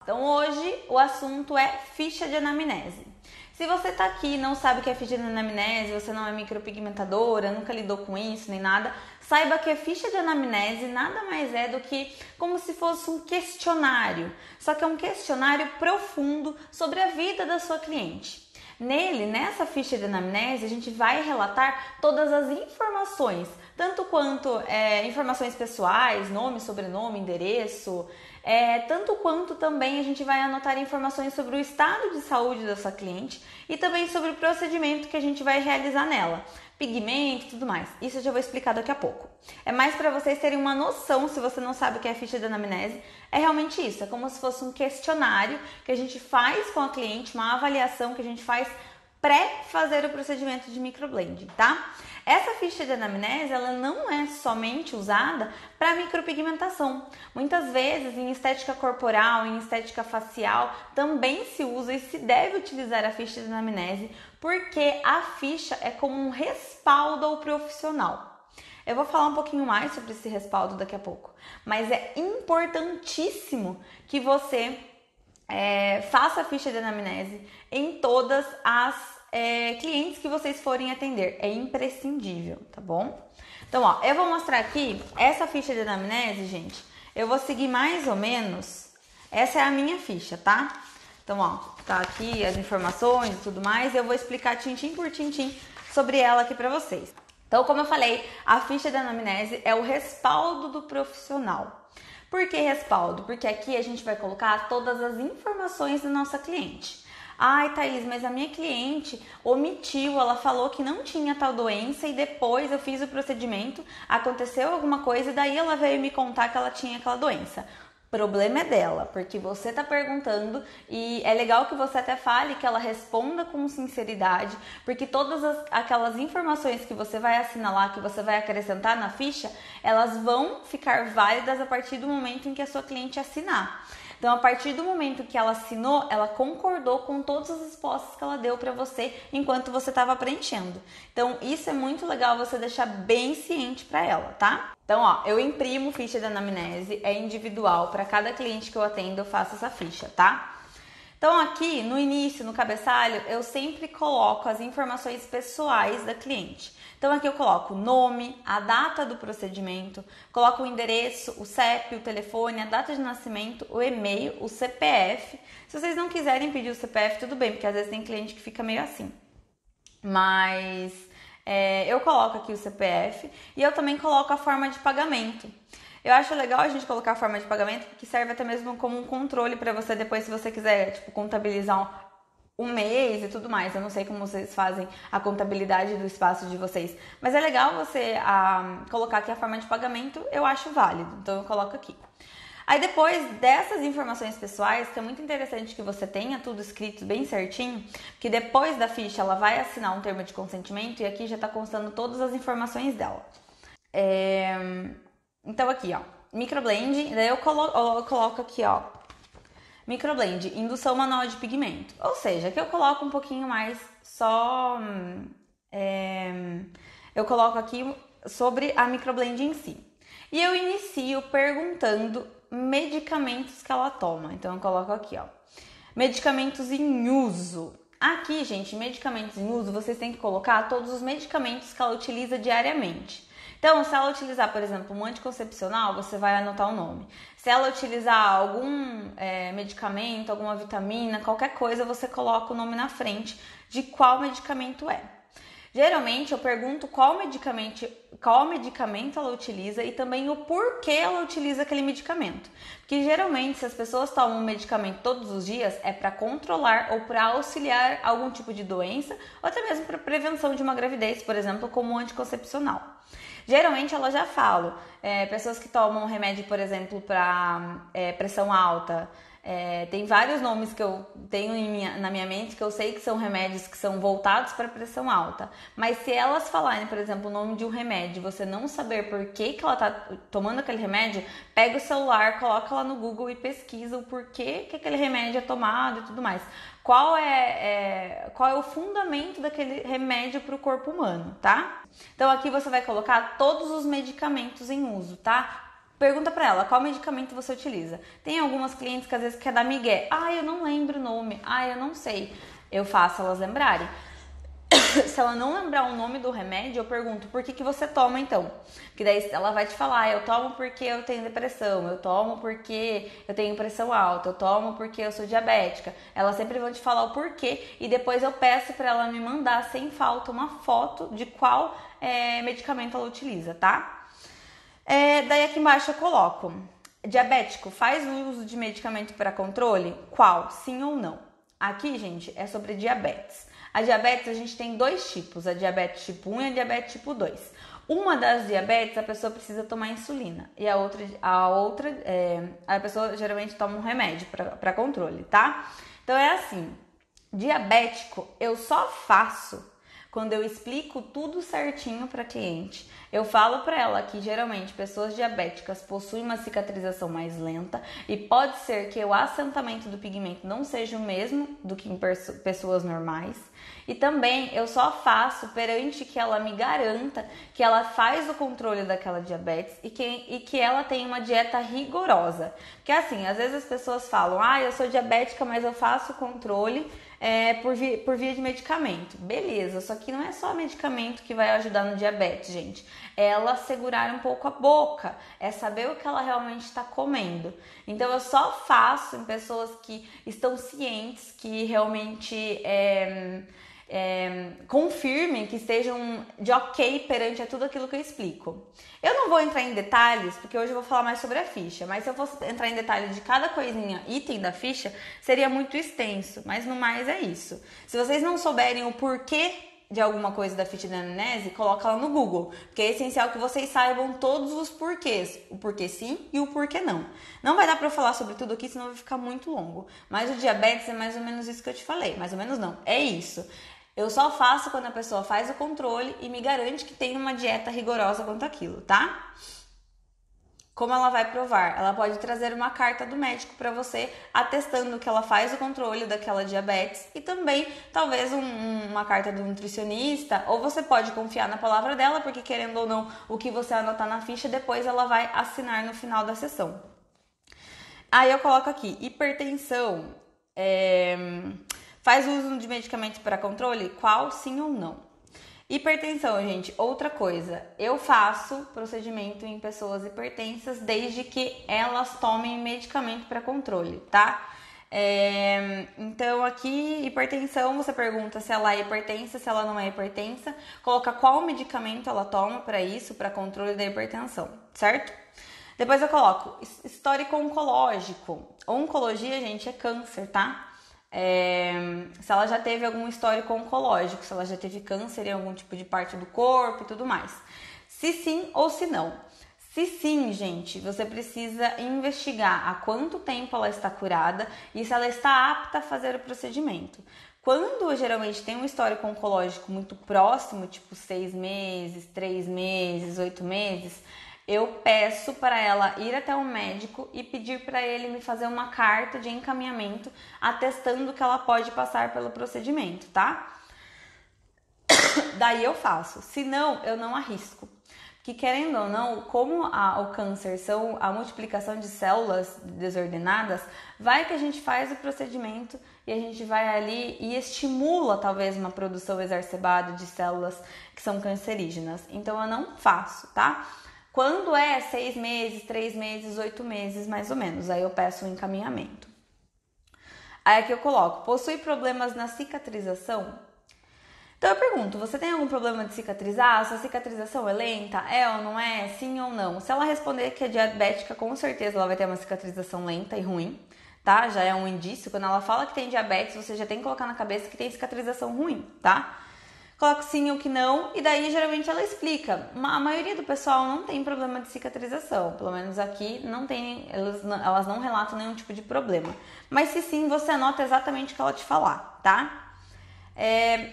Então hoje o assunto é ficha de anamnese. Se você tá aqui e não sabe o que é ficha de anamnese, você não é micropigmentadora, nunca lidou com isso nem nada, saiba que a ficha de anamnese nada mais é do que como se fosse um questionário, só que é um questionário profundo sobre a vida da sua cliente. Nessa ficha de anamnese, a gente vai relatar todas as informações, tanto quanto informações pessoais, nome, sobrenome, endereço, tanto quanto também a gente vai anotar informações sobre o estado de saúde da sua cliente e também sobre o procedimento que a gente vai realizar nela, pigmento e tudo mais. Isso eu já vou explicar daqui a pouco. É mais para vocês terem uma noção, se você não sabe o que é ficha de anamnese, é realmente isso, é como se fosse um questionário que a gente faz com a cliente, uma avaliação que a gente faz pré-fazer o procedimento de microblending, tá? Essa ficha de anamnese, ela não é somente usada para micropigmentação. Muitas vezes em estética corporal, em estética facial, também se usa e se deve utilizar a ficha de anamnese, porque a ficha é como um respaldo ao profissional. Eu vou falar um pouquinho mais sobre esse respaldo daqui a pouco, mas é importantíssimo que você faça a ficha de anamnese em todas as clientes que vocês forem atender. É imprescindível, tá bom? Então, ó, eu vou mostrar aqui essa ficha de anamnese, gente. Eu vou seguir mais ou menos. Essa é a minha ficha, tá? Então, ó, tá aqui as informações e tudo mais. E eu vou explicar tintim por tintim sobre ela aqui pra vocês. Então, como eu falei, a ficha de anamnese é o respaldo do profissional. Por que respaldo? Porque aqui a gente vai colocar todas as informações da nossa cliente. Ai, Thaís, mas a minha cliente omitiu, ela falou que não tinha tal doença e depois eu fiz o procedimento, aconteceu alguma coisa e daí ela veio me contar que ela tinha aquela doença. O problema é dela, porque você tá perguntando e é legal que você até fale, que ela responda com sinceridade, porque todas aquelas informações que você vai assinalar, que você vai acrescentar na ficha, elas vão ficar válidas a partir do momento em que a sua cliente assinar. Então, a partir do momento que ela assinou, ela concordou com todas as respostas que ela deu para você enquanto você estava preenchendo. Então, isso é muito legal você deixar bem ciente para ela, tá? Então, ó, eu imprimo ficha de anamnese, é individual, para cada cliente que eu atendo eu faço essa ficha, tá? Então, aqui no início, no cabeçalho, eu sempre coloco as informações pessoais da cliente. Então, aqui eu coloco o nome, a data do procedimento, coloco o endereço, o CEP, o telefone, a data de nascimento, o e-mail, o CPF. Se vocês não quiserem pedir o CPF, tudo bem, porque às vezes tem cliente que fica meio assim. Mas eu coloco aqui o CPF e eu também coloco a forma de pagamento. Eu acho legal a gente colocar a forma de pagamento porque serve até mesmo como um controle para você depois, se você quiser, tipo, contabilizar um mês e tudo mais. Eu não sei como vocês fazem a contabilidade do espaço de vocês, mas é legal você colocar aqui a forma de pagamento, eu acho válido, então eu coloco aqui. Aí depois dessas informações pessoais, que é muito interessante que você tenha tudo escrito bem certinho, que depois da ficha ela vai assinar um termo de consentimento e aqui já está constando todas as informações dela. Então aqui, ó, microblend, daí eu coloco aqui, ó, microblend, indução manual de pigmento. Ou seja, aqui eu coloco um pouquinho mais só, eu coloco aqui sobre a microblend em si. E eu inicio perguntando medicamentos que ela toma. Então eu coloco aqui, ó, medicamentos em uso. Aqui, gente, medicamentos em uso, vocês têm que colocar todos os medicamentos que ela utiliza diariamente. Então, se ela utilizar, por exemplo, um anticoncepcional, você vai anotar o nome. Se ela utilizar algum medicamento, alguma vitamina, qualquer coisa, você coloca o nome na frente de qual medicamento é. Geralmente, eu pergunto qual medicamento ela utiliza e também o porquê ela utiliza aquele medicamento. Porque geralmente, se as pessoas tomam um medicamento todos os dias, é para controlar ou para auxiliar algum tipo de doença, ou até mesmo para prevenção de uma gravidez, por exemplo, como o anticoncepcional. Geralmente, ela já fala, pessoas que tomam remédio, por exemplo, para pressão alta, tem vários nomes que eu tenho na minha mente que eu sei que são remédios que são voltados para pressão alta. Mas se elas falarem, por exemplo, o nome de um remédio, você não saber por que ela está tomando aquele remédio, pega o celular, coloca lá no Google e pesquisa o porquê que aquele remédio é tomado e tudo mais. Qual é o fundamento daquele remédio para o corpo humano, tá? Então aqui você vai colocar todos os medicamentos em uso, tá? Pergunta pra ela qual medicamento você utiliza. Tem algumas clientes que às vezes quer dar migué. Eu não lembro o nome. Eu não sei. Eu faço elas lembrarem. Se ela não lembrar o nome do remédio, eu pergunto, por que você toma então? Que daí ela vai te falar, eu tomo porque eu tenho depressão, eu tomo porque eu tenho pressão alta, eu tomo porque eu sou diabética. Elas sempre vão te falar o porquê e depois eu peço para ela me mandar sem falta uma foto de qual medicamento ela utiliza, tá? Daí aqui embaixo eu coloco, diabético, faz uso de medicamento para controle? Qual? Sim ou não? Aqui, gente, é sobre diabetes. A diabetes, a gente tem dois tipos, a diabetes tipo 1 e a diabetes tipo 2. Uma das diabetes, a pessoa precisa tomar insulina e a outra a pessoa geralmente toma um remédio para controle, tá? Então é assim, diabético eu só faço quando eu explico tudo certinho para cliente. Eu falo para ela que geralmente pessoas diabéticas possuem uma cicatrização mais lenta e pode ser que o assentamento do pigmento não seja o mesmo do que em pessoas normais. E também eu só faço perante que ela me garanta que ela faz o controle daquela diabetes e que ela tem uma dieta rigorosa. Porque assim, às vezes as pessoas falam, eu sou diabética, mas eu faço o controle por via de medicamento. Beleza, só que não é só medicamento que vai ajudar no diabetes, gente. É ela segurar um pouco a boca, é saber o que ela realmente está comendo. Então eu só faço em pessoas que estão cientes, que realmente confirmem que estejam de ok perante a tudo aquilo que eu explico. Eu não vou entrar em detalhes, porque hoje eu vou falar mais sobre a ficha, mas se eu fosse entrar em detalhes de cada coisinha, item da ficha, seria muito extenso, mas no mais é isso. Se vocês não souberem o porquê de alguma coisa da ficha de anamnese, coloca lá no Google, porque é essencial que vocês saibam todos os porquês, o porquê sim e o porquê não. Não vai dar pra eu falar sobre tudo aqui, senão vai ficar muito longo, mas o diabetes é mais ou menos isso que eu te falei, mais ou menos não, é isso. Eu só faço quando a pessoa faz o controle e me garante que tem uma dieta rigorosa quanto aquilo, tá? Como ela vai provar? Ela pode trazer uma carta do médico para você atestando que ela faz o controle daquela diabetes e também talvez uma carta do nutricionista, ou você pode confiar na palavra dela, porque querendo ou não, o que você anotar na ficha, depois ela vai assinar no final da sessão. Aí eu coloco aqui, hipertensão, faz uso de medicamentos para controle? Qual? Sim ou não? Hipertensão, gente, outra coisa. Eu faço procedimento em pessoas hipertensas desde que elas tomem medicamento para controle, tá? Então aqui, hipertensão, você pergunta se ela é hipertensa, se ela não é hipertensa, coloca qual medicamento ela toma para isso, para controle da hipertensão, certo? Depois eu coloco histórico oncológico. Oncologia, gente, é câncer, tá? Se ela já teve algum histórico oncológico, se ela já teve câncer em algum tipo de parte do corpo e tudo mais. Se sim ou se não. Se sim, gente, você precisa investigar há quanto tempo ela está curada e se ela está apta a fazer o procedimento. Quando geralmente tem um histórico oncológico muito próximo, tipo 6 meses, 3 meses, 8 meses, eu peço para ela ir até o médico e pedir para ele me fazer uma carta de encaminhamento atestando que ela pode passar pelo procedimento, tá? Daí eu faço. Se não, eu não arrisco. Que querendo ou não, como o câncer são a multiplicação de células desordenadas, vai que a gente faz o procedimento e a gente vai ali e estimula talvez uma produção exacerbada de células que são cancerígenas. Então eu não faço, tá? Quando é 6 meses, 3 meses, 8 meses, mais ou menos, aí eu peço um encaminhamento. Aí aqui eu coloco, possui problemas na cicatrização? Então eu pergunto, você tem algum problema de cicatrizar? Sua cicatrização é lenta? É ou não é? Sim ou não? Se ela responder que é diabética, com certeza ela vai ter uma cicatrização lenta e ruim, tá? Já é um indício. Quando ela fala que tem diabetes, você já tem que colocar na cabeça que tem cicatrização ruim, tá? Coloco sim ou que não, e daí geralmente ela explica. A maioria do pessoal não tem problema de cicatrização, pelo menos aqui não tem, elas não relatam nenhum tipo de problema. Mas se sim, você anota exatamente o que ela te falar, tá?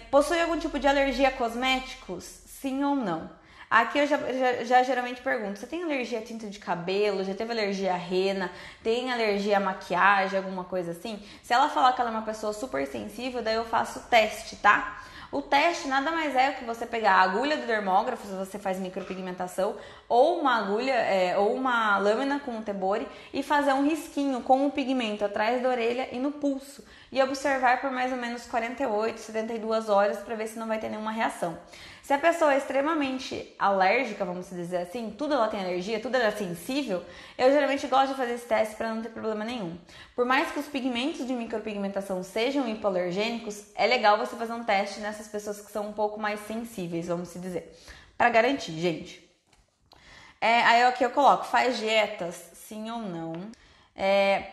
Possui algum tipo de alergia a cosméticos? Sim ou não? Aqui eu já geralmente pergunto, você tem alergia a tinta de cabelo? Já teve alergia a rena? Tem alergia a maquiagem, alguma coisa assim? Se ela falar que ela é uma pessoa super sensível, daí eu faço o teste, tá? O teste nada mais é que você pegar a agulha do dermógrafo, se você faz micropigmentação, ou uma agulha, ou uma lâmina com um tebore e fazer um risquinho com o pigmento atrás da orelha e no pulso. E observar por mais ou menos 48, 72 horas para ver se não vai ter nenhuma reação. Se a pessoa é extremamente alérgica, vamos dizer assim, tudo ela tem alergia, tudo ela é sensível, eu geralmente gosto de fazer esse teste para não ter problema nenhum. Por mais que os pigmentos de micropigmentação sejam hipoalergênicos, é legal você fazer um teste nessas pessoas que são um pouco mais sensíveis, vamos dizer, para garantir, gente. Aí aqui eu coloco, faz dietas, sim ou não?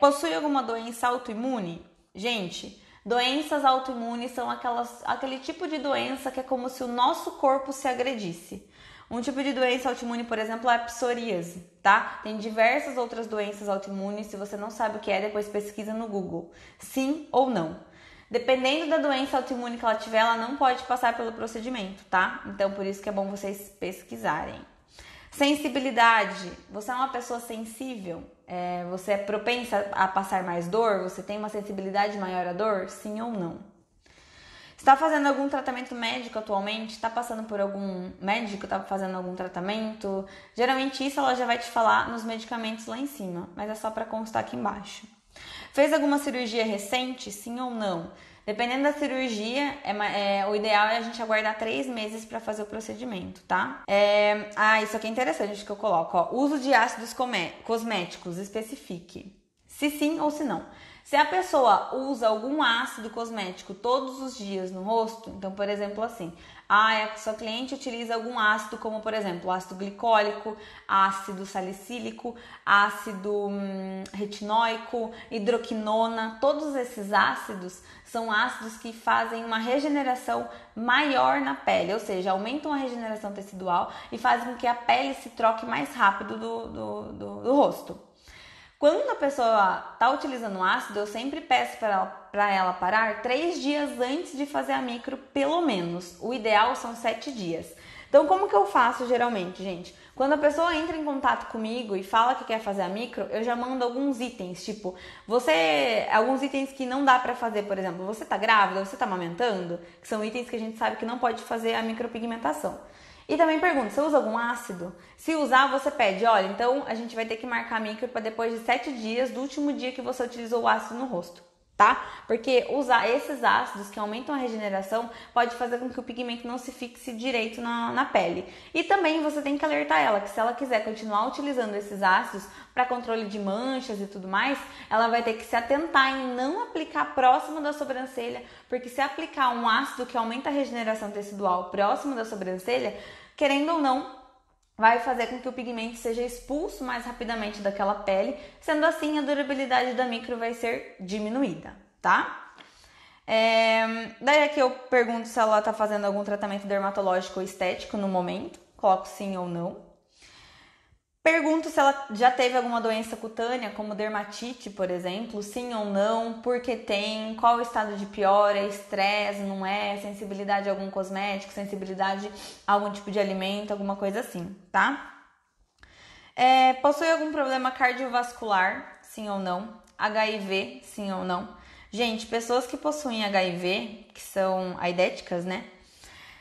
Possui alguma doença autoimune? Gente, doenças autoimunes são aquele tipo de doença que é como se o nosso corpo se agredisse. Um tipo de doença autoimune, por exemplo, é a psoríase, tá? Tem diversas outras doenças autoimunes, se você não sabe o que é, depois pesquisa no Google. Sim ou não? Dependendo da doença autoimune que ela tiver, ela não pode passar pelo procedimento, tá? Então, por isso que é bom vocês pesquisarem. Sensibilidade, você é uma pessoa sensível? Você é propensa a passar mais dor? Você tem uma sensibilidade maior à dor? Sim ou não? Está fazendo algum tratamento médico atualmente? Está passando por algum médico? Está fazendo algum tratamento? Geralmente isso ela já vai te falar nos medicamentos lá em cima, mas é só para constar aqui embaixo. Fez alguma cirurgia recente? Sim ou não? Dependendo da cirurgia, o ideal é a gente aguardar 3 meses para fazer o procedimento, tá? Isso aqui é interessante que eu coloco, ó. Uso de ácidos cosméticos, especifique. Se sim ou se não. Se a pessoa usa algum ácido cosmético todos os dias no rosto, então, por exemplo, assim, a sua cliente utiliza algum ácido, como, por exemplo, ácido glicólico, ácido salicílico, ácido retinóico, hidroquinona, todos esses ácidos são ácidos que fazem uma regeneração maior na pele, ou seja, aumentam a regeneração tecidual e fazem com que a pele se troque mais rápido do rosto. Quando a pessoa está utilizando ácido, eu sempre peço para ela parar 3 dias antes de fazer a micro, pelo menos. O ideal são 7 dias. Então, como que eu faço geralmente, gente? Quando a pessoa entra em contato comigo e fala que quer fazer a micro, eu já mando alguns itens, tipo, alguns itens que não dá para fazer, por exemplo, você tá grávida, você tá amamentando, que são itens que a gente sabe que não pode fazer a micropigmentação. E também pergunto, você usa algum ácido? Se usar, você pede, olha, então a gente vai ter que marcar a micro para depois de 7 dias do último dia que você utilizou o ácido no rosto, tá? Porque usar esses ácidos que aumentam a regeneração pode fazer com que o pigmento não se fixe direito na pele. E também você tem que alertar ela que se ela quiser continuar utilizando esses ácidos para controle de manchas e tudo mais, ela vai ter que se atentar em não aplicar próximo da sobrancelha, porque se aplicar um ácido que aumenta a regeneração tecidual próximo da sobrancelha, querendo ou não, vai fazer com que o pigmento seja expulso mais rapidamente daquela pele, sendo assim a durabilidade da micro vai ser diminuída, tá? Daí aqui eu pergunto se ela tá fazendo algum tratamento dermatológico ou estético no momento, coloco sim ou não. Pergunto se ela já teve alguma doença cutânea, como dermatite, por exemplo, sim ou não, por que tem, qual o estado de piora, estresse, não é, sensibilidade a algum cosmético, sensibilidade a algum tipo de alimento, alguma coisa assim, tá? Possui algum problema cardiovascular, sim ou não? HIV, sim ou não? Gente, pessoas que possuem HIV, que são aidéticas, né?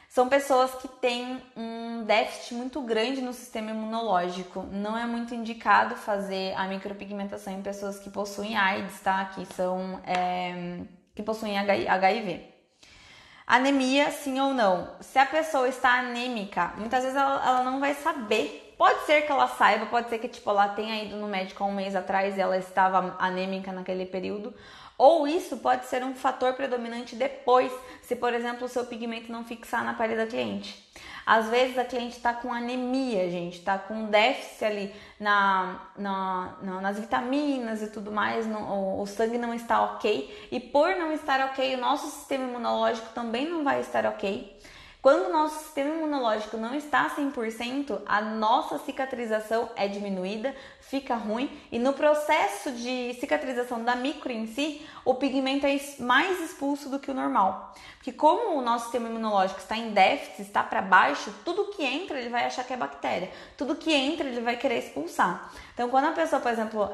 São pessoas que têm um déficit muito grande no sistema imunológico. Não é muito indicado fazer a micropigmentação em pessoas que possuem AIDS, tá? Que possuem HIV. Anemia, sim ou não? Se a pessoa está anêmica, muitas vezes ela não vai saber. Pode ser que ela saiba, pode ser que ela tenha ido no médico há um mês atrás e ela estava anêmica naquele período. Ou isso pode ser um fator predominante depois, se, por exemplo, o seu pigmento não fixar na pele da cliente. Às vezes a cliente está com anemia, gente, está com déficit ali nas vitaminas e tudo mais, o sangue não está ok. E por não estar ok, o nosso sistema imunológico também não vai estar ok. Quando o nosso sistema imunológico não está 100%, a nossa cicatrização é diminuída, fica ruim, e no processo de cicatrização da micro em si, o pigmento é mais expulso do que o normal. Porque como o nosso sistema imunológico está em déficit, está para baixo, tudo que entra ele vai achar que é bactéria, tudo que entra ele vai querer expulsar. Então quando a pessoa, por exemplo,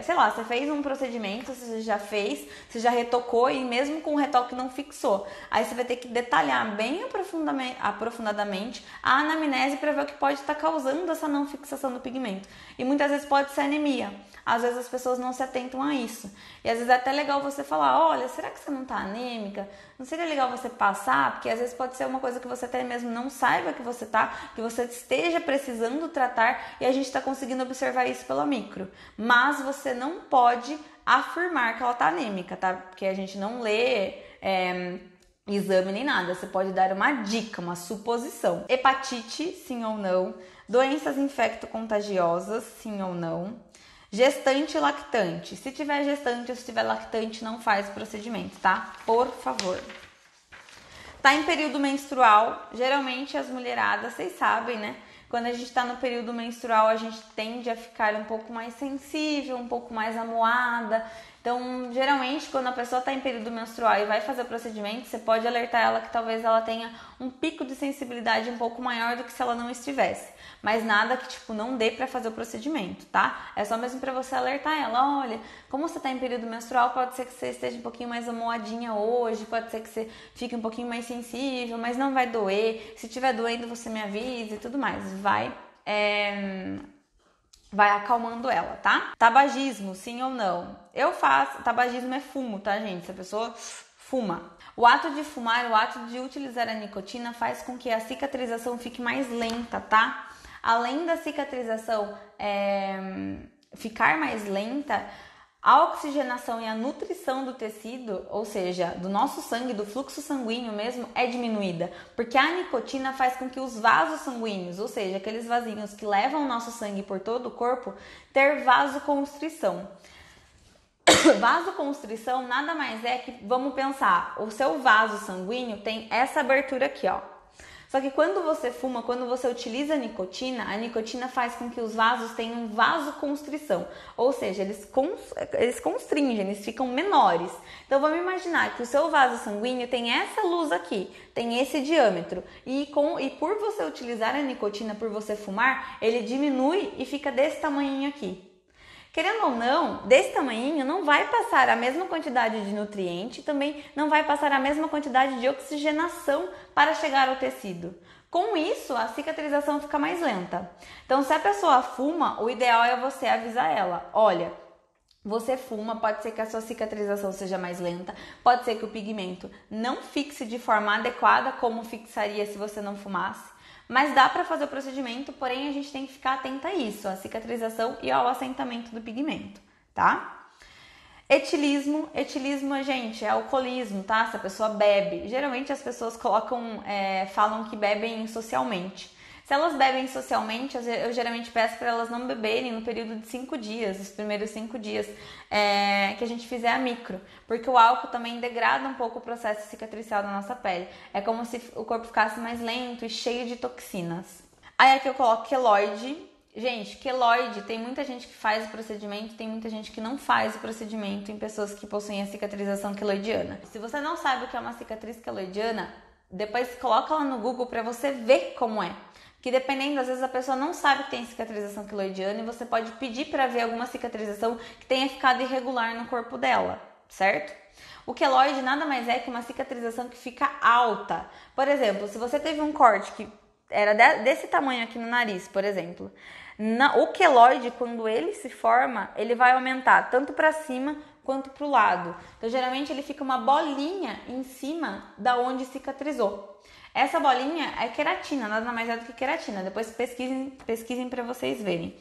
sei lá, você fez um procedimento, você já fez, você já retocou e mesmo com o retoque não fixou, aí você vai ter que detalhar bem aprofundadamente a anamnese para ver o que pode estar causando essa não fixação do pigmento. E muitas vezes pode ser anemia. Às vezes as pessoas não se atentam a isso. E às vezes é até legal você falar, olha, será que você não está anêmica? Não seria legal você passar? Porque às vezes pode ser uma coisa que você até mesmo não saiba que você tá, que você esteja precisando tratar e a gente está conseguindo observar isso pela micro. Mas você não pode afirmar que ela está anêmica, tá? Porque a gente não lê exame nem nada. Você pode dar uma dica, uma suposição. Hepatite, sim ou não. Doenças infecto-contagiosas, sim ou não. Gestante e lactante. Se tiver gestante ou se tiver lactante, não faz procedimento, tá? Por favor. Tá em período menstrual, geralmente as mulheradas, vocês sabem, né? Quando a gente tá no período menstrual, a gente tende a ficar um pouco mais sensível, um pouco mais amuada. Então, geralmente, quando a pessoa está em período menstrual e vai fazer o procedimento, você pode alertar ela que talvez ela tenha um pico de sensibilidade um pouco maior do que se ela não estivesse. Mas nada que, tipo, não dê para fazer o procedimento, tá? É só mesmo para você alertar ela, olha, como você está em período menstrual, pode ser que você esteja um pouquinho mais amuadinha hoje, pode ser que você fique um pouquinho mais sensível, mas não vai doer. Se estiver doendo, você me avisa e tudo mais. Vai acalmando ela, tá? Tabagismo, sim ou não? Eu faço. Tabagismo é fumo, tá, gente? Se a pessoa fuma. O ato de fumar, o ato de utilizar a nicotina faz com que a cicatrização fique mais lenta, tá? Além da cicatrização ficar mais lenta, a oxigenação e a nutrição do tecido, ou seja, do nosso sangue, do fluxo sanguíneo mesmo, é diminuída. Porque a nicotina faz com que os vasos sanguíneos, ou seja, aqueles vasinhos que levam o nosso sangue por todo o corpo, ter vasoconstrição. Vasoconstrição nada mais é que, vamos pensar, o seu vaso sanguíneo tem essa abertura aqui, ó. Só que quando você fuma, quando você utiliza a nicotina faz com que os vasos tenham vasoconstrição. Ou seja, eles constringem, eles ficam menores. Então vamos imaginar que o seu vaso sanguíneo tem essa luz aqui, tem esse diâmetro. E por você utilizar a nicotina, por você fumar, ele diminui e fica desse tamanhinho aqui. Querendo ou não, desse tamanhinho não vai passar a mesma quantidade de nutriente, também não vai passar a mesma quantidade de oxigenação para chegar ao tecido. Com isso, a cicatrização fica mais lenta. Então, se a pessoa fuma, o ideal é você avisar ela, olha, você fuma, pode ser que a sua cicatrização seja mais lenta, pode ser que o pigmento não fixe de forma adequada como fixaria se você não fumasse. Mas dá para fazer o procedimento, porém a gente tem que ficar atenta a isso, a cicatrização e ao assentamento do pigmento, tá? Etilismo, gente, é alcoolismo, tá? Se a pessoa bebe, geralmente as pessoas falam que bebem socialmente. Se elas bebem socialmente, eu geralmente peço para elas não beberem no período de 5 dias, os primeiros 5 dias que a gente fizer a micro, porque o álcool também degrada um pouco o processo cicatricial da nossa pele. É como se o corpo ficasse mais lento e cheio de toxinas. Aí aqui eu coloco queloide. Gente, queloide, tem muita gente que faz o procedimento, tem muita gente que não faz o procedimento em pessoas que possuem a cicatrização queloidiana. Se você não sabe o que é uma cicatriz queloidiana, depois coloca lá no Google para você ver como é. Que dependendo, às vezes a pessoa não sabe que tem cicatrização queloidiana e você pode pedir para ver alguma cicatrização que tenha ficado irregular no corpo dela, certo? O queloide nada mais é que uma cicatrização que fica alta. Por exemplo, se você teve um corte que era desse tamanho aqui no nariz, por exemplo, o queloide, quando ele se forma, ele vai aumentar tanto para cima quanto para o lado. Então, geralmente, ele fica uma bolinha em cima da onde cicatrizou. Essa bolinha é queratina, nada mais é do que queratina. Depois pesquisem para vocês verem.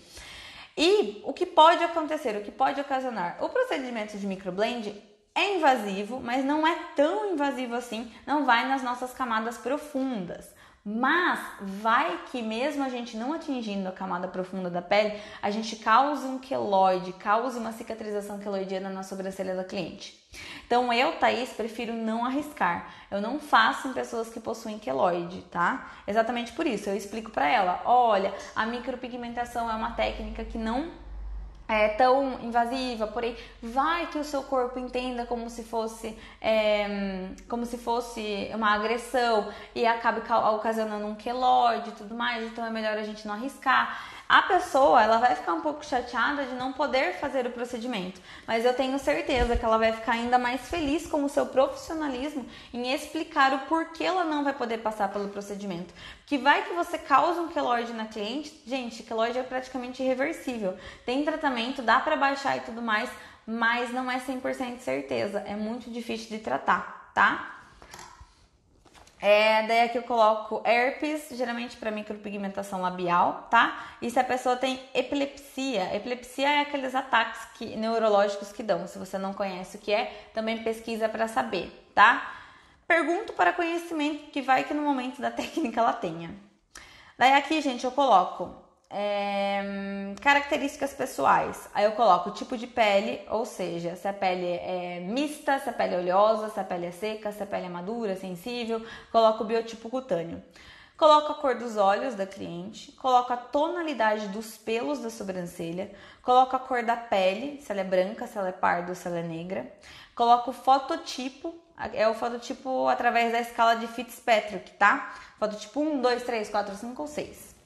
E o que pode acontecer, o que pode ocasionar? O procedimento de microblend é invasivo, mas não é tão invasivo assim, não vai nas nossas camadas profundas. Mas vai que mesmo a gente não atingindo a camada profunda da pele, a gente cause um queloide, cause uma cicatrização queloidiana na sobrancelha da cliente. Então eu, Thaís, prefiro não arriscar. Eu não faço em pessoas que possuem queloide, tá? Exatamente por isso, eu explico pra ela, olha, a micropigmentação é uma técnica que não é tão invasiva, porém vai que o seu corpo entenda como se fosse uma agressão e acabe ocasionando um queloide e tudo mais, então é melhor a gente não arriscar. A pessoa, ela vai ficar um pouco chateada de não poder fazer o procedimento, mas eu tenho certeza que ela vai ficar ainda mais feliz com o seu profissionalismo em explicar o porquê ela não vai poder passar pelo procedimento. Que vai que você causa um queloide na cliente, gente, queloide é praticamente irreversível. Tem tratamento, dá pra baixar e tudo mais, mas não é 100% certeza, é muito difícil de tratar, tá? Daí aqui eu coloco herpes, geralmente para micropigmentação labial, tá? E se a pessoa tem epilepsia, epilepsia é aqueles ataques neurológicos que dão. Se você não conhece o que é, também pesquisa para saber, tá? Pergunto para conhecimento, que vai que no momento da técnica ela tenha. Daí aqui, gente, eu coloco características pessoais. Aí eu coloco o tipo de pele, ou seja, se a pele é mista, se a pele é oleosa, se a pele é seca, se a pele é madura, sensível. Coloco o biotipo cutâneo. Coloco a cor dos olhos da cliente, coloco a tonalidade dos pelos da sobrancelha, coloco a cor da pele, se ela é branca, se ela é parda ou se ela é negra. Coloco o fototipo, é o fototipo através da escala de Fitzpatrick, tá? Fototipo 1, 2, 3, 4, 5 ou 6.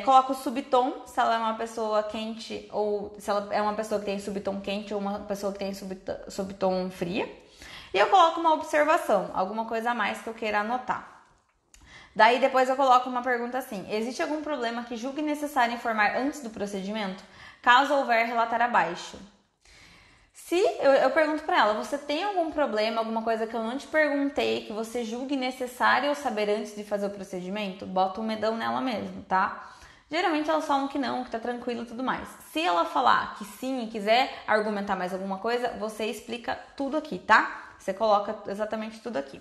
Coloco o subtom, se ela é uma pessoa quente ou se ela é uma pessoa que tem subtom quente ou uma pessoa que tem subtom fria. E eu coloco uma observação, alguma coisa a mais que eu queira anotar. Daí depois eu coloco uma pergunta assim: existe algum problema que julgue necessário informar antes do procedimento? Caso houver, relatar abaixo. Se eu pergunto pra ela, você tem algum problema, alguma coisa que eu não te perguntei, que você julgue necessário saber antes de fazer o procedimento? Bota um medão nela mesmo, tá? Geralmente elas falam que não, que tá tranquilo e tudo mais. Se ela falar que sim e quiser argumentar mais alguma coisa, você explica tudo aqui, tá? Você coloca exatamente tudo aqui.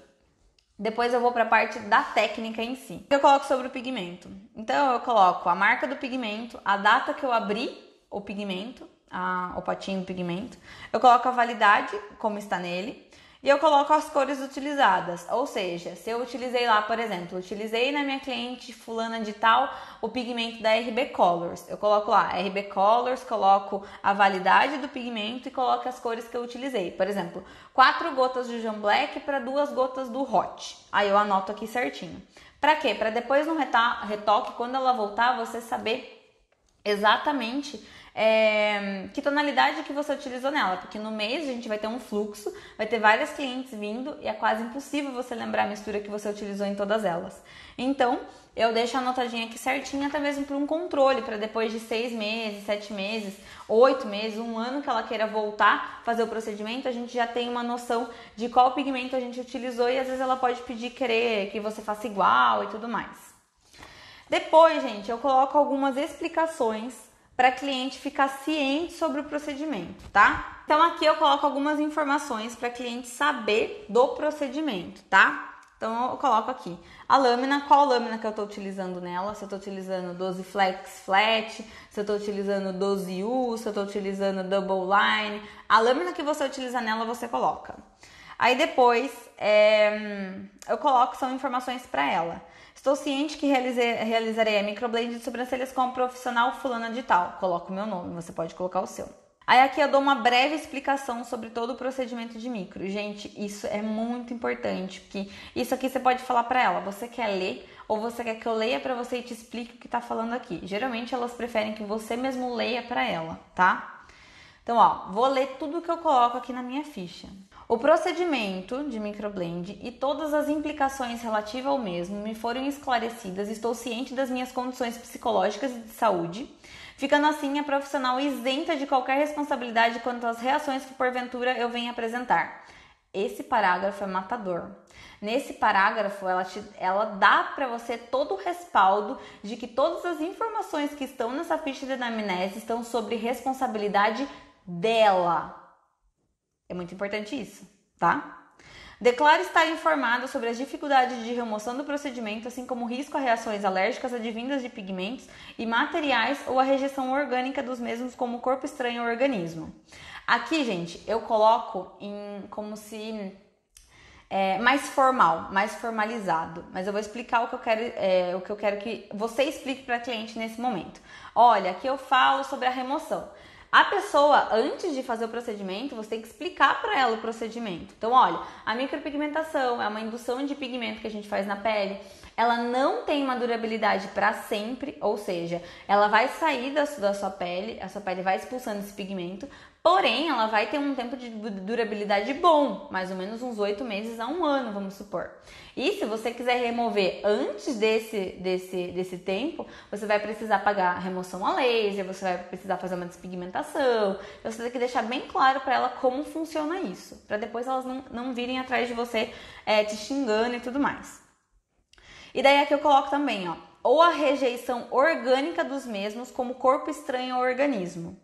Depois eu vou para a parte da técnica em si. Eu coloco sobre o pigmento. Então eu coloco a marca do pigmento, a data que eu abri o pigmento, o potinho do pigmento. Eu coloco a validade, como está nele. E eu coloco as cores utilizadas. Ou seja, se eu utilizei lá, por exemplo, utilizei na minha cliente fulana de tal o pigmento da RB Colors. Eu coloco lá RB Colors, coloco a validade do pigmento e coloco as cores que eu utilizei. Por exemplo, 4 gotas de Jean Black para 2 gotas do Hot. Aí eu anoto aqui certinho. Para quê? Para depois no retoque, quando ela voltar, você saber exatamente que tonalidade que você utilizou nela, porque no mês a gente vai ter um fluxo, vai ter várias clientes vindo e é quase impossível você lembrar a mistura que você utilizou em todas elas. Então, eu deixo anotadinha aqui certinho, até mesmo para um controle, para depois de 6 meses, 7 meses, 8 meses, 1 ano que ela queira voltar fazer o procedimento, a gente já tem uma noção de qual pigmento a gente utilizou e às vezes ela pode querer que você faça igual e tudo mais. Depois, gente, eu coloco algumas explicações para a cliente ficar ciente sobre o procedimento, tá? Então aqui eu coloco algumas informações para a cliente saber do procedimento, tá? Então eu coloco aqui a lâmina, qual lâmina que eu estou utilizando nela, se eu estou utilizando 12 Flex Flat, se eu estou utilizando 12U, se eu estou utilizando Double Line, a lâmina que você utiliza nela você coloca. Aí depois eu coloco, são informações para ela. Estou ciente que realizarei a microblend de sobrancelhas com a profissional fulana de tal. Coloco o meu nome, você pode colocar o seu. Aí aqui eu dou uma breve explicação sobre todo o procedimento de micro. Gente, isso é muito importante, porque isso aqui você pode falar para ela. Você quer ler ou você quer que eu leia para você e te explique o que tá falando aqui? Geralmente elas preferem que você mesmo leia para ela, tá? Então, vou ler tudo que eu coloco aqui na minha ficha. O procedimento de microblend e todas as implicações relativas ao mesmo me foram esclarecidas, estou ciente das minhas condições psicológicas e de saúde, ficando assim a profissional isenta de qualquer responsabilidade quanto às reações que porventura eu venha apresentar. Esse parágrafo é matador. Nesse parágrafo, ela dá para você todo o respaldo de que todas as informações que estão nessa ficha de anamnese estão sobre responsabilidade dela. É muito importante isso, tá? Declare estar informado sobre as dificuldades de remoção do procedimento, assim como o risco a reações alérgicas advindas de pigmentos e materiais ou a rejeição orgânica dos mesmos como corpo estranho ao organismo. Aqui, gente, eu coloco como se mais formal, mais formalizado, mas eu vou explicar o que eu quero que você explique para a cliente nesse momento. Olha, aqui eu falo sobre a remoção. A pessoa, antes de fazer o procedimento, você tem que explicar para ela o procedimento. Então, olha, a micropigmentação é uma indução de pigmento que a gente faz na pele. Ela não tem uma durabilidade para sempre, ou seja, ela vai sair da sua pele, a sua pele vai expulsando esse pigmento, porém, ela vai ter um tempo de durabilidade bom, mais ou menos uns 8 meses a 1 ano, vamos supor. E se você quiser remover antes desse tempo, você vai precisar pagar remoção a laser, você vai precisar fazer uma despigmentação, você tem que deixar bem claro para ela como funciona isso, para depois elas não virem atrás de você te xingando e tudo mais. E daí aqui eu coloco também, ó, ou a rejeição orgânica dos mesmos como corpo estranho ao organismo.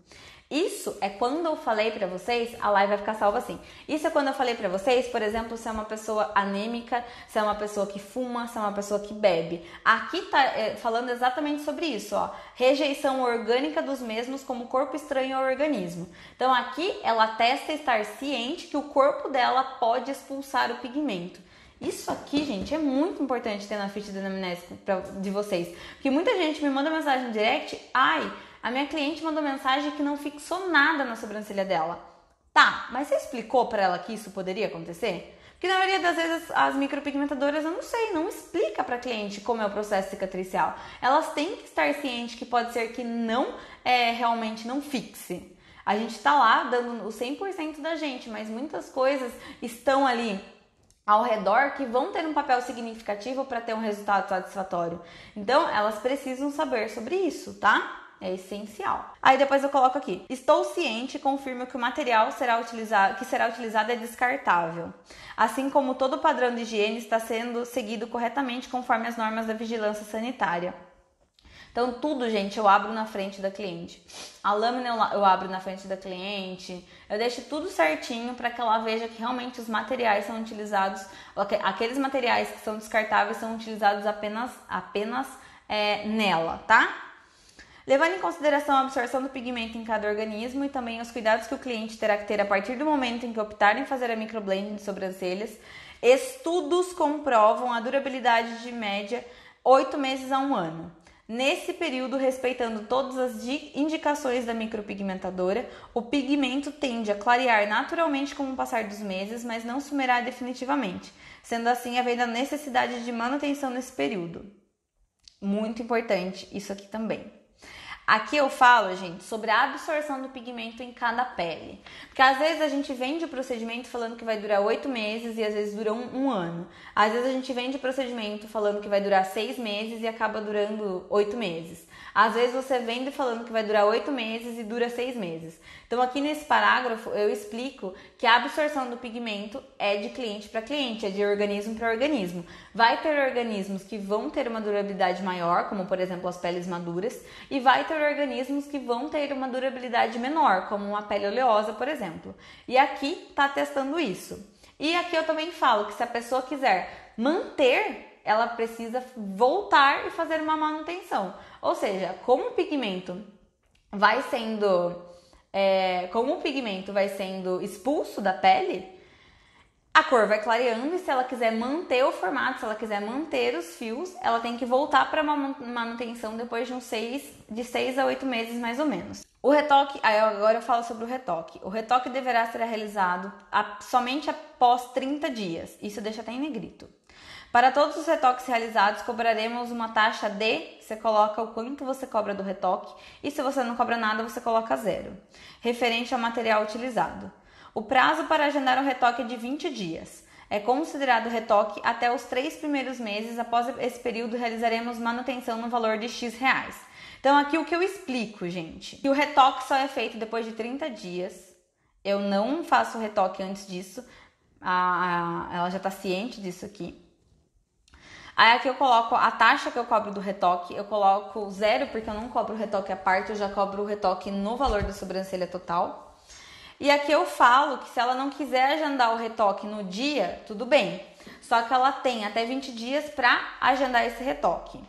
Isso é quando eu falei pra vocês, a live vai ficar salva assim. Isso é quando eu falei pra vocês, por exemplo, se é uma pessoa anêmica, se é uma pessoa que fuma, se é uma pessoa que bebe. Aqui tá falando exatamente sobre isso, ó. Rejeição orgânica dos mesmos como corpo estranho ao organismo. Então aqui ela atesta estar ciente que o corpo dela pode expulsar o pigmento. Isso aqui, gente, é muito importante ter na ficha de anamnese de vocês. Porque muita gente me manda mensagem no direct, a minha cliente mandou mensagem que não fixou nada na sobrancelha dela. Tá, mas você explicou pra ela que isso poderia acontecer? Porque na maioria das vezes as micropigmentadoras, eu não sei, não explica pra cliente como é o processo cicatricial. Elas têm que estar cientes que pode ser que não realmente não fixe. A gente tá lá dando o 100% da gente, mas muitas coisas estão ali ao redor que vão ter um papel significativo para ter um resultado satisfatório. Então, elas precisam saber sobre isso, tá? É essencial. Aí depois eu coloco aqui. Estou ciente e confirmo que o material que será utilizado é descartável. Assim como todo o padrão de higiene está sendo seguido corretamente conforme as normas da vigilância sanitária. Então, tudo, gente, eu abro na frente da cliente. A lâmina eu abro na frente da cliente. Eu deixo tudo certinho para que ela veja que realmente os materiais são utilizados, aqueles materiais que são descartáveis são utilizados apenas nela, tá? Levando em consideração a absorção do pigmento em cada organismo e também os cuidados que o cliente terá que ter a partir do momento em que optar em fazer a microblending de sobrancelhas, estudos comprovam a durabilidade de média 8 meses a 1 ano. Nesse período, respeitando todas as indicações da micropigmentadora, o pigmento tende a clarear naturalmente com o passar dos meses, mas não sumirá definitivamente, sendo assim havendo a necessidade de manutenção nesse período. Muito importante isso aqui também. Aqui eu falo, gente, sobre a absorção do pigmento em cada pele. Porque às vezes a gente vende o procedimento falando que vai durar 8 meses e às vezes dura um ano. Às vezes a gente vende o procedimento falando que vai durar 6 meses e acaba durando 8 meses. Às vezes você vende falando que vai durar 8 meses e dura 6 meses. Então aqui nesse parágrafo eu explico que a absorção do pigmento é de cliente para cliente, é de organismo para organismo. Vai ter organismos que vão ter uma durabilidade maior, como por exemplo as peles maduras, e vai ter organismos que vão ter uma durabilidade menor, como uma pele oleosa, por exemplo. E aqui tá testando isso. E aqui eu também falo que se a pessoa quiser manter, ela precisa voltar e fazer uma manutenção. Ou seja, como o pigmento vai sendo expulso da pele, a cor vai clareando e se ela quiser manter o formato, se ela quiser manter os fios, ela tem que voltar para uma manutenção depois de 6 a 8 meses mais ou menos. O retoque, agora eu falo sobre o retoque. O retoque deverá ser realizado somente após 30 dias. Isso deixa até em negrito. Para todos os retoques realizados, cobraremos uma taxa você coloca o quanto você cobra do retoque e se você não cobra nada, você coloca 0, referente ao material utilizado. O prazo para agendar um retoque é de 20 dias. É considerado retoque até os 3 primeiros meses. Após esse período, realizaremos manutenção no valor de X reais. Então, aqui o que eu explico, gente, que o retoque só é feito depois de 30 dias. Eu não faço retoque antes disso. Ela já está ciente disso aqui. Aí aqui eu coloco a taxa que eu cobro do retoque, eu coloco 0 porque eu não cobro o retoque à parte, eu já cobro o retoque no valor da sobrancelha total. E aqui eu falo que se ela não quiser agendar o retoque no dia, tudo bem. Só que ela tem até 20 dias para agendar esse retoque.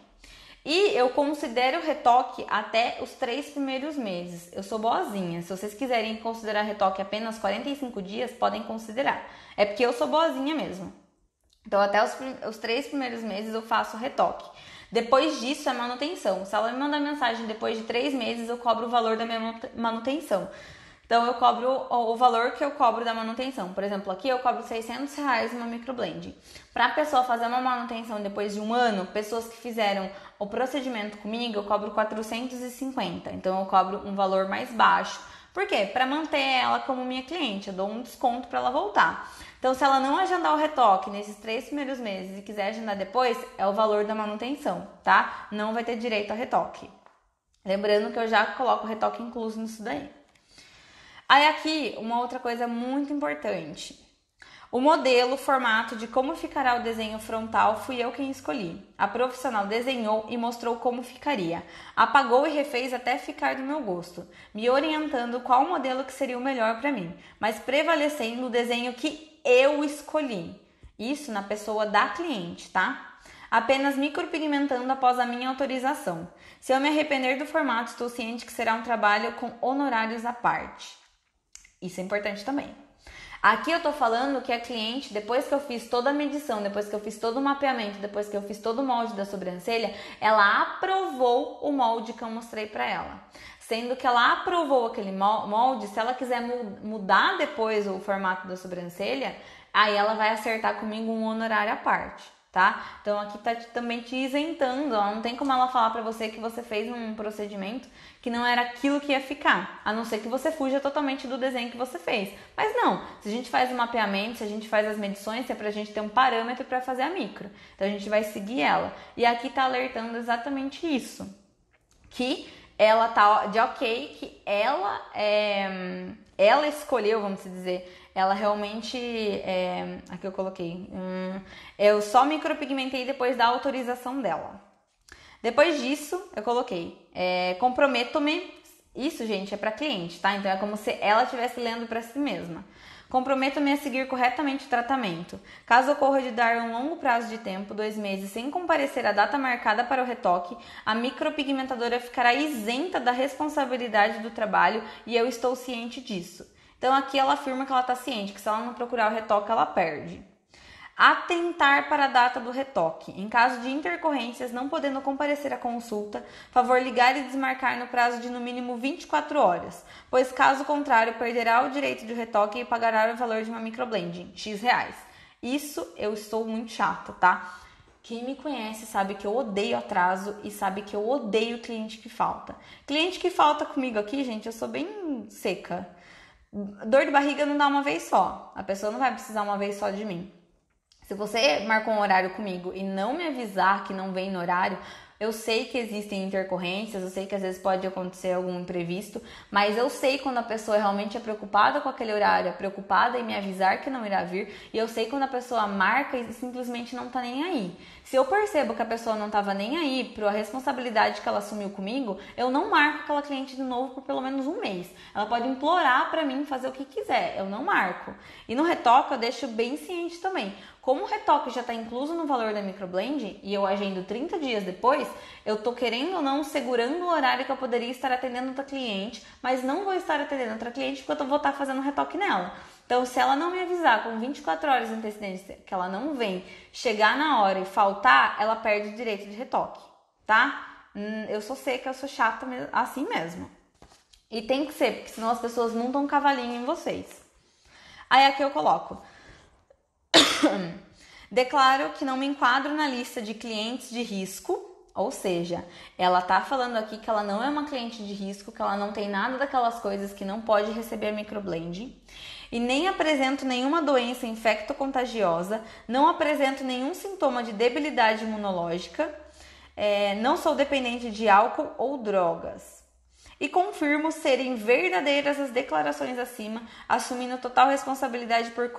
E eu considero o retoque até os 3 primeiros meses. Eu sou boazinha. Se vocês quiserem considerar retoque apenas 45 dias, podem considerar. É porque eu sou boazinha mesmo. Então, até os 3 primeiros meses eu faço retoque. Depois disso é manutenção. Se ela me mandar mensagem depois de 3 meses, eu cobro o valor da minha manutenção. Então, eu cobro o valor que eu cobro da manutenção. Por exemplo, aqui eu cobro R$600 uma microblend. Para a pessoa fazer uma manutenção depois de um ano, pessoas que fizeram o procedimento comigo, eu cobro 450. Então, eu cobro um valor mais baixo. Por quê? Para manter ela como minha cliente. Eu dou um desconto para ela voltar. Então, se ela não agendar o retoque nesses 3 primeiros meses e quiser agendar depois, é o valor da manutenção, tá? Não vai ter direito a retoque. Lembrando que eu já coloco o retoque incluso nisso daí. Aí aqui, uma outra coisa muito importante. O modelo, formato de como ficará o desenho frontal fui eu quem escolhi. A profissional desenhou e mostrou como ficaria. Apagou e refez até ficar do meu gosto, me orientando qual modelo que seria o melhor para mim, mas prevalecendo o desenho que eu escolhi. Isso na pessoa da cliente, tá? Apenas micropigmentando após a minha autorização. Se eu me arrepender do formato, estou ciente que será um trabalho com honorários à parte. Isso é importante também. Aqui eu tô falando que a cliente, depois que eu fiz toda a medição, depois que eu fiz todo o mapeamento, depois que eu fiz todo o molde da sobrancelha, ela aprovou o molde que eu mostrei pra ela. Sendo que ela aprovou aquele molde, se ela quiser mudar depois o formato da sobrancelha, aí ela vai acertar comigo um honorário à parte, tá? Então aqui tá também te isentando, ó, não tem como ela falar pra você que você fez um procedimento que não era aquilo que ia ficar, a não ser que você fuja totalmente do desenho que você fez. Mas não, se a gente faz o mapeamento, se a gente faz as medições, é pra gente ter um parâmetro pra fazer a micro. Então a gente vai seguir ela. E aqui tá alertando exatamente isso, que ela tá de ok, que ela escolheu, vamos dizer, ela realmente, aqui eu coloquei, eu só micropigmentei depois da autorização dela. Depois disso, eu coloquei, comprometo-me, isso, gente, é para cliente, tá? Então é como se ela estivesse lendo para si mesma. Comprometo-me a seguir corretamente o tratamento. Caso ocorra de dar um longo prazo de tempo, 2 meses, sem comparecer à data marcada para o retoque, a micropigmentadora ficará isenta da responsabilidade do trabalho e eu estou ciente disso. Então aqui ela afirma que ela está ciente, que se ela não procurar o retoque, ela perde. Atentar para a data do retoque. Em caso de intercorrências, não podendo comparecer à consulta, favor ligar e desmarcar no prazo de no mínimo 24 horas, pois caso contrário, perderá o direito de retoque e pagará o valor de uma microblending, X reais. Isso eu estou muito chata, tá? Quem me conhece sabe que eu odeio atraso e sabe que eu odeio cliente que falta. Cliente que falta comigo aqui, gente, eu sou bem seca. Dor de barriga não dá uma vez só. A pessoa não vai precisar uma vez só de mim. Se você marcou um horário comigo e não me avisar que não vem no horário, eu sei que existem intercorrências, eu sei que às vezes pode acontecer algum imprevisto, mas eu sei quando a pessoa realmente é preocupada com aquele horário, é preocupada em me avisar que não irá vir, e eu sei quando a pessoa marca e simplesmente não tá nem aí. Se eu percebo que a pessoa não tava nem aí para a responsabilidade que ela assumiu comigo, eu não marco aquela cliente de novo por pelo menos um mês. Ela pode implorar para mim fazer o que quiser, eu não marco. E no retoque eu deixo bem ciente também. Como o retoque já está incluso no valor da microblend e eu agendo 30 dias depois, eu tô querendo ou não segurando o horário que eu poderia estar atendendo outra cliente, mas não vou estar atendendo outra cliente porque eu vou estar fazendo retoque nela. Então, se ela não me avisar com 24 horas de antecedência que ela não vem, chegar na hora e faltar, ela perde o direito de retoque, tá? Eu sou seca, eu sou chata assim mesmo. E tem que ser, porque senão as pessoas montam um cavalinho em vocês. Aí aqui eu coloco... Declaro que não me enquadro na lista de clientes de risco, ou seja, ela tá falando aqui que ela não é uma cliente de risco, que ela não tem nada daquelas coisas que não pode receber a microblend, e nem apresento nenhuma doença infecto-contagiosa, não apresento nenhum sintoma de debilidade imunológica, não sou dependente de álcool ou drogas. E confirmo serem verdadeiras as declarações acima, assumindo total responsabilidade por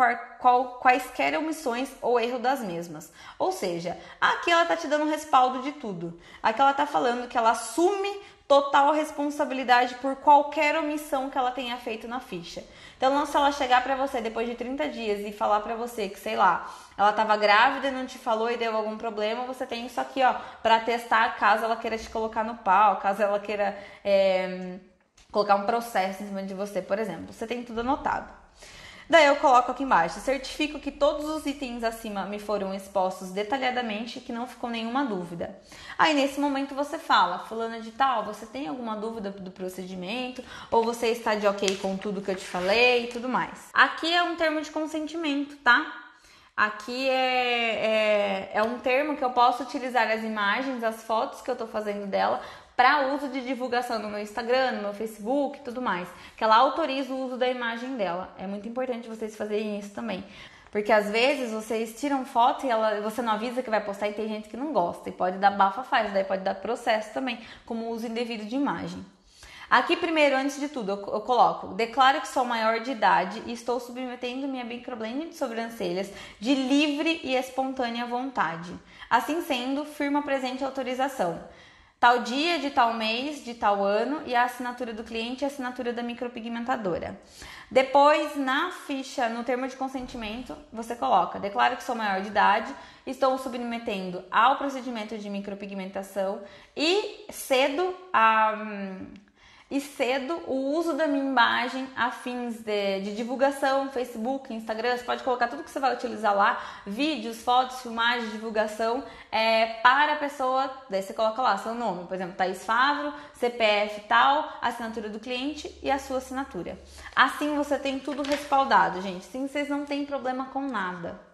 quaisquer omissões ou erro das mesmas. Ou seja, aqui ela está te dando um respaldo de tudo. Aqui ela está falando que ela assume total responsabilidade por qualquer omissão que ela tenha feito na ficha. Então, se ela chegar pra você depois de 30 dias e falar pra você que, sei lá, ela tava grávida e não te falou e deu algum problema, você tem isso aqui, ó, pra testar caso ela queira te colocar no pau, caso ela queira colocar um processo em cima de você, por exemplo. Você tem tudo anotado. Daí eu coloco aqui embaixo, certifico que todos os itens acima me foram expostos detalhadamente e que não ficou nenhuma dúvida. Aí nesse momento você fala, fulana de tal, você tem alguma dúvida do procedimento? Ou você está de ok com tudo que eu te falei e tudo mais. Aqui é um termo de consentimento, tá? Aqui é um termo que eu posso utilizar as imagens, as fotos que eu tô fazendo dela para uso de divulgação no meu Instagram, no meu Facebook e tudo mais. Que ela autoriza o uso da imagem dela. É muito importante vocês fazerem isso também. Porque às vezes vocês tiram foto e você não avisa que vai postar e tem gente que não gosta. E pode dar bafafá, daí pode dar processo também, como uso indevido de imagem. Aqui primeiro, antes de tudo, eu coloco: declaro que sou maior de idade e estou submetendo minha microblending de sobrancelhas de livre e espontânea vontade. Assim sendo, firma presente a autorização. Tal dia, de tal mês, de tal ano, e a assinatura do cliente e a assinatura da micropigmentadora. Depois, na ficha, no termo de consentimento, você coloca: declaro que sou maior de idade, estou submetendo ao procedimento de micropigmentação e cedo o uso da minha imagem a fins de divulgação, Facebook, Instagram. Você pode colocar tudo que você vai utilizar lá, vídeos, fotos, filmagens, divulgação, para a pessoa. Daí você coloca lá seu nome, por exemplo, Thaís Favro, CPF tal, assinatura do cliente e a sua assinatura. Assim você tem tudo respaldado, gente. Assim vocês não tem problema com nada.